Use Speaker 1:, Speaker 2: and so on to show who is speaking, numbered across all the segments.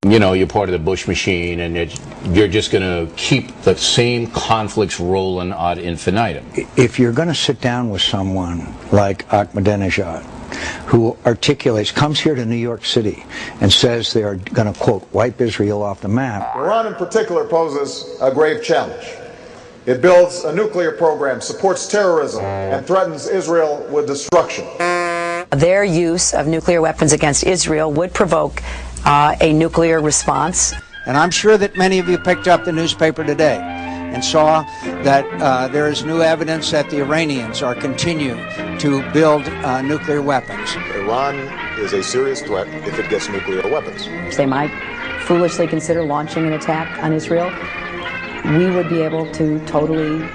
Speaker 1: You know, you're part of the Bush machine, and you're just going to keep the same conflicts rolling ad infinitum.
Speaker 2: If you're going to sit down with someone like Ahmadinejad, who comes here to New York City and says they are going to, quote, wipe Israel off the map.
Speaker 3: Iran in particular poses a grave challenge. It builds a nuclear program, supports terrorism, and threatens Israel with destruction.
Speaker 4: Their use of nuclear weapons against Israel would provoke a nuclear response.
Speaker 2: And I'm sure that many of you picked up the newspaper today and saw that there is new evidence that the Iranians are continuing to build nuclear weapons.
Speaker 3: Iran is a serious threat if it gets nuclear weapons.
Speaker 4: They might foolishly consider launching an attack on Israel. We would be able to totally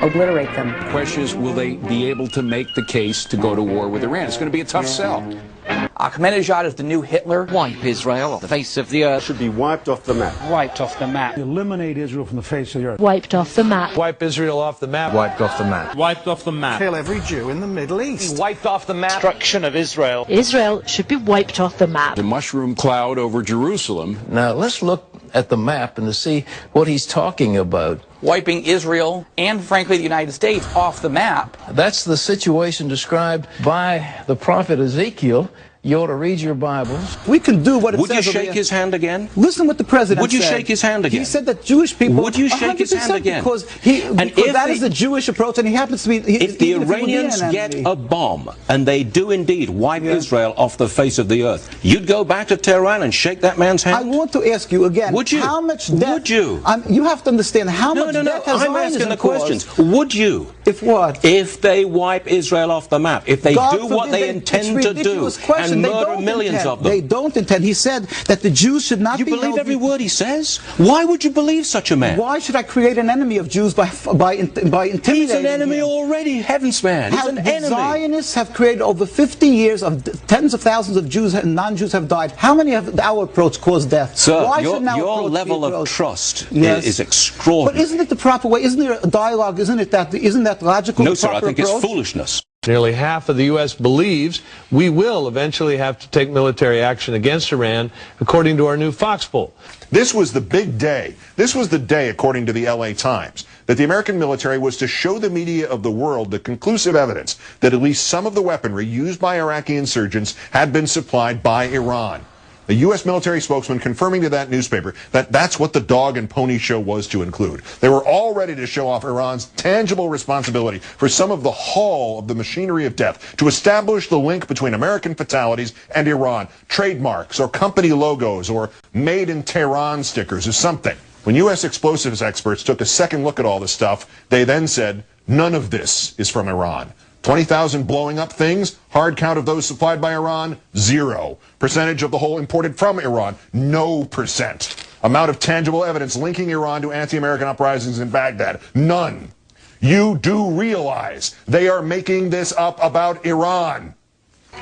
Speaker 4: obliterate them.
Speaker 5: The question is, will they be able to make the case to go to war with Iran? It's going to be a tough sell.
Speaker 6: Ahmadinejad is the new Hitler. Wipe Israel off the face of the earth.
Speaker 7: Should be wiped off the map.
Speaker 6: Wiped off the map.
Speaker 8: Eliminate Israel from the face of the earth.
Speaker 9: Wiped off the map.
Speaker 8: Wipe Israel off the map.
Speaker 7: Wiped off the map.
Speaker 8: Wiped off the map.
Speaker 7: Kill every Jew in the Middle East.
Speaker 6: Wiped off the map.
Speaker 9: Destruction of Israel. Israel should be wiped off the map.
Speaker 5: The mushroom cloud over Jerusalem.
Speaker 10: Now let's look at the map and to see what he's talking about.
Speaker 6: Wiping Israel and, frankly, the United States off the map.
Speaker 10: That's the situation described by the prophet Ezekiel. You ought to read your Bibles.
Speaker 11: We can do what it says.
Speaker 12: Would you shake his hand again?
Speaker 11: Listen what the president said.
Speaker 12: Would you shake his hand again?
Speaker 11: He said that Jewish people...
Speaker 12: Would you shake his hand again?
Speaker 11: Because that is the Jewish approach, and he happens to be...
Speaker 12: If the Iranians get a bomb, and they do indeed wipe Israel off the face of the earth, you'd go back to Tehran and shake that man's hand?
Speaker 11: I want to ask you again.
Speaker 12: Would you?
Speaker 11: How much debt...
Speaker 12: Would you?
Speaker 11: You have to understand how much debt has
Speaker 12: I'm asking the questions. Would you?
Speaker 11: If what?
Speaker 12: If they wipe Israel off the map, if they do what they intend to do and murder millions of them.
Speaker 11: They don't intend. He said that the Jews should not be held...
Speaker 12: You believe every word he says? Why would you believe such a man?
Speaker 11: Why should I create an enemy of Jews by intimidating
Speaker 12: He's an enemy
Speaker 11: him?
Speaker 12: Already, heavens man. He's an enemy.
Speaker 11: Zionists have created over 50 years of tens of thousands of Jews and non-Jews have died. How many have our approach caused death?
Speaker 12: Sir, your level of trust is extraordinary.
Speaker 11: But isn't it the proper way? Isn't there a dialogue? Isn't that logical?
Speaker 12: No, sir, I think it's foolishness.
Speaker 8: Nearly half of the U.S. believes we will eventually have to take military action against Iran, according to our new Fox poll.
Speaker 3: This was the big day. This was the day, according to the LA Times, that the American military was to show the media of the world the conclusive evidence that at least some of the weaponry used by Iraqi insurgents had been supplied by Iran. A U.S. military spokesman confirming to that newspaper that that's what the dog and pony show was to include. They were all ready to show off Iran's tangible responsibility for some of the haul of the machinery of death, to establish the link between American fatalities and Iran, trademarks or company logos or made in Tehran stickers or something. When U.S. explosives experts took a second look at all this stuff, they then said, none of this is from Iran. 20,000 blowing up things, hard count of those supplied by Iran, 0. Percentage of the whole imported from Iran, no percent. Amount of tangible evidence linking Iran to anti-American uprisings in Baghdad, none. You do realize they are making this up about Iran.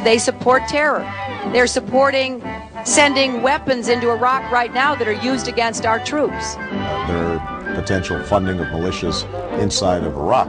Speaker 13: They support terror. They're supporting sending weapons into Iraq right now that are used against our troops.
Speaker 7: There are potential funding of militias inside of Iraq.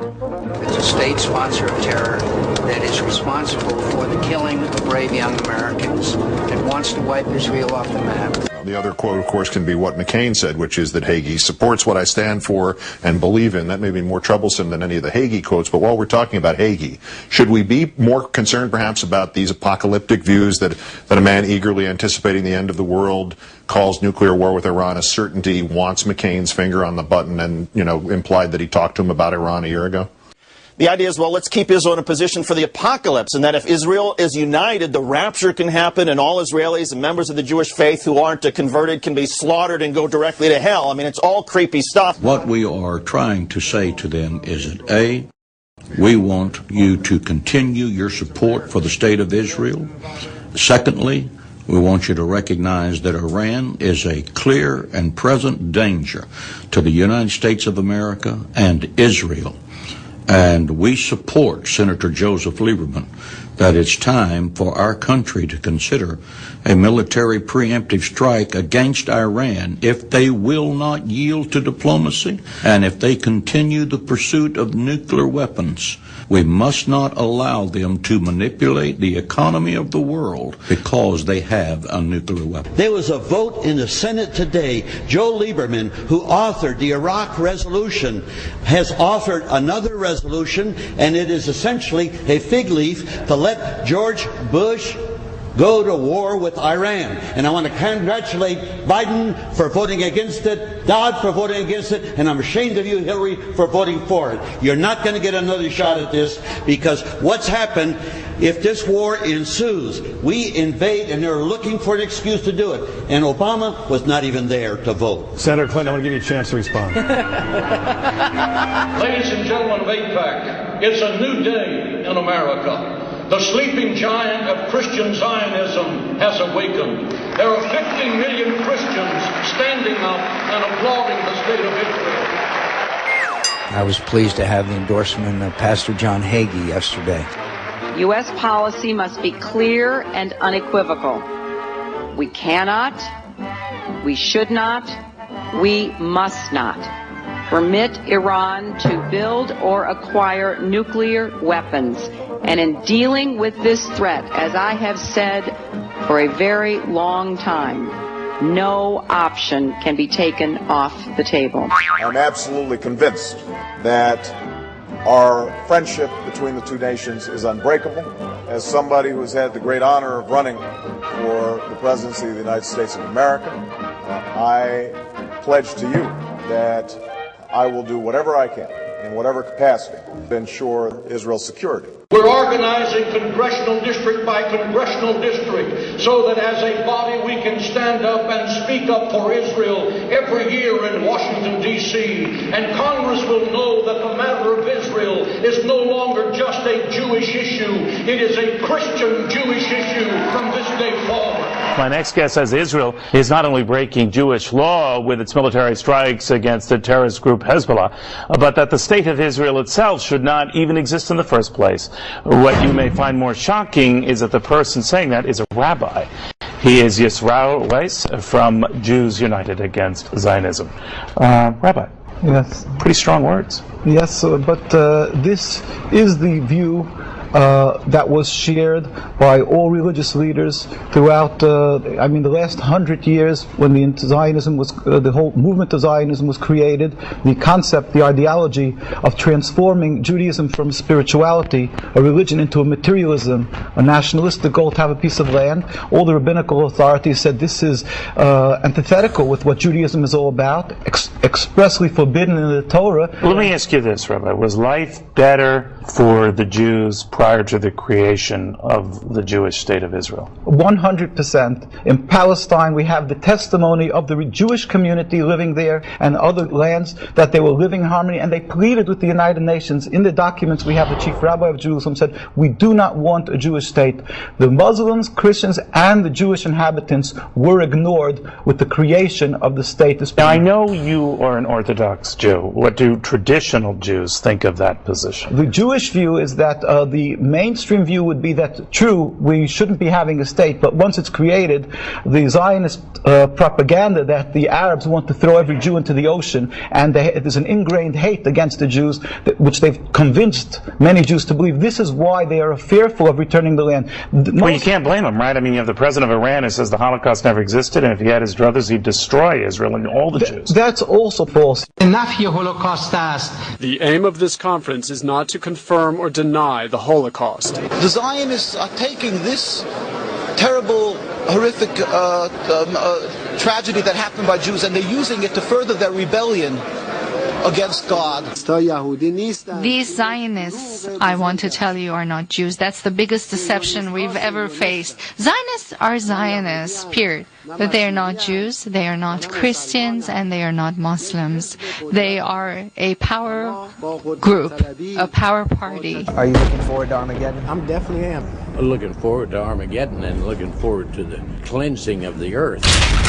Speaker 14: It's a state sponsor of terror that is responsible for the killing of brave young Americans and wants to wipe Israel off the map.
Speaker 3: The other quote, of course, can be what McCain said, which is that Hagee supports what I stand for and believe in. That may be more troublesome than any of the Hagee quotes, but while we're talking about Hagee, should we be more concerned perhaps about these apocalyptic views that a man eagerly anticipating the end of the world calls nuclear war with Iran a certainty, wants McCain's finger on the button, and, implied that he talked to him about Iran a year ago?
Speaker 15: The idea is, well, let's keep Israel in a position for the apocalypse, and that if Israel is united, the rapture can happen, and all Israelis and members of the Jewish faith who aren't converted can be slaughtered and go directly to hell. I mean, it's all creepy stuff.
Speaker 10: What we are trying to say to them is that, A, we want you to continue your support for the state of Israel. Secondly,
Speaker 16: We want you to recognize that Iran is a clear and present danger to the United States of America and Israel. And we support Senator Joseph Lieberman that it's time for our country to consider a military preemptive strike against Iran if they will not yield to diplomacy and if they continue the pursuit of nuclear weapons. We must not allow them to manipulate the economy of the world because they have a nuclear weapon.
Speaker 17: There was a vote in the Senate today. Joe Lieberman, who authored the Iraq resolution, has authored another resolution, and it is essentially a fig leaf to let George Bush go to war with Iran. And I want to congratulate Biden for voting against it, Dodd for voting against it, and I'm ashamed of you, Hillary, for voting for it. You're not going to get another shot at this, because what's happened, if this war ensues, we invade and they're looking for an excuse to do it. And Obama was not even there to vote.
Speaker 18: Senator Clinton, I want to give you a chance to respond.
Speaker 19: Ladies and gentlemen of AIPAC, it's a new day in America. The sleeping giant of Christian Zionism has awakened. There are 50 million Christians standing up and applauding the state of Israel.
Speaker 2: I was pleased to have the endorsement of Pastor John Hagee yesterday.
Speaker 13: U.S. policy must be clear and unequivocal. We cannot, we should not, we must not permit Iran to build or acquire nuclear weapons. And in dealing with this threat, as I have said for a very long time, no option can be taken off the table.
Speaker 20: I'm absolutely convinced that our friendship between the two nations is unbreakable. As somebody who has had the great honor of running for the presidency of the United States of America, I pledge to you that I will do whatever I can, in whatever capacity, to ensure Israel's security.
Speaker 19: We're organizing congressional district by congressional district so that as a body we can stand up and speak up for Israel every year in Washington, D.C. And Congress will know that the matter of Israel is no longer just a Jewish issue. It is a Christian Jewish issue from this day forward.
Speaker 21: My next guest says Israel is not only breaking Jewish law with its military strikes against the terrorist group Hezbollah, but that the state of Israel itself should not even exist in the first place. What you may find more shocking is that the person saying that is a rabbi. He is Yisrael Weiss from Jews United Against Zionism. Rabbi.
Speaker 22: Yes.
Speaker 21: Pretty strong words.
Speaker 22: Yes, but this is the view that was shared by all religious leaders throughout, the last 100 years when Zionism was, the whole movement of Zionism was created. The concept, the ideology of transforming Judaism from spirituality, a religion, into a materialism, a nationalistic goal to have a piece of land. All the rabbinical authorities said this is antithetical with what Judaism is all about, expressly forbidden in the Torah.
Speaker 21: Let me ask you this, Rabbi. Was life better for the Jews prior to the creation of the Jewish state of Israel?
Speaker 22: 100%. In Palestine, we have the testimony of the Jewish community living there and other lands that they were living in harmony, and they pleaded with the United Nations. In the documents we have, the chief rabbi of Jerusalem said, we do not want a Jewish state. The Muslims, Christians, and the Jewish inhabitants were ignored with the creation of the state.
Speaker 21: Now, I know you are an Orthodox Jew. What do traditional Jews think of that position?
Speaker 22: The Jewish view is that the mainstream view would be that, true, we shouldn't be having a state, but once it's created, the Zionist propaganda that the Arabs want to throw every Jew into the ocean, and there's an ingrained hate against the Jews, which they've convinced many Jews to believe. This is why they are fearful of returning the land.
Speaker 21: Well, you can't blame them, right? I mean, you have the president of Iran who says the Holocaust never existed, and if he had his druthers, he'd destroy Israel and all the Jews.
Speaker 22: That's also false.
Speaker 23: The aim of this conference is not to confirm or deny the Holocaust.
Speaker 11: The Zionists are taking this terrible, horrific tragedy that happened by Jews, and they're using it to further their rebellion against God.
Speaker 1: These Zionists, I want to tell you, are not Jews. That's the biggest deception we've ever faced. Zionists are Zionists, period. But they are not Jews, they are not Christians, and they are not Muslims. They are a power group, a power party.
Speaker 4: Are you looking forward to Armageddon?
Speaker 9: I definitely am.
Speaker 24: Looking forward to Armageddon and looking forward to the cleansing of the earth.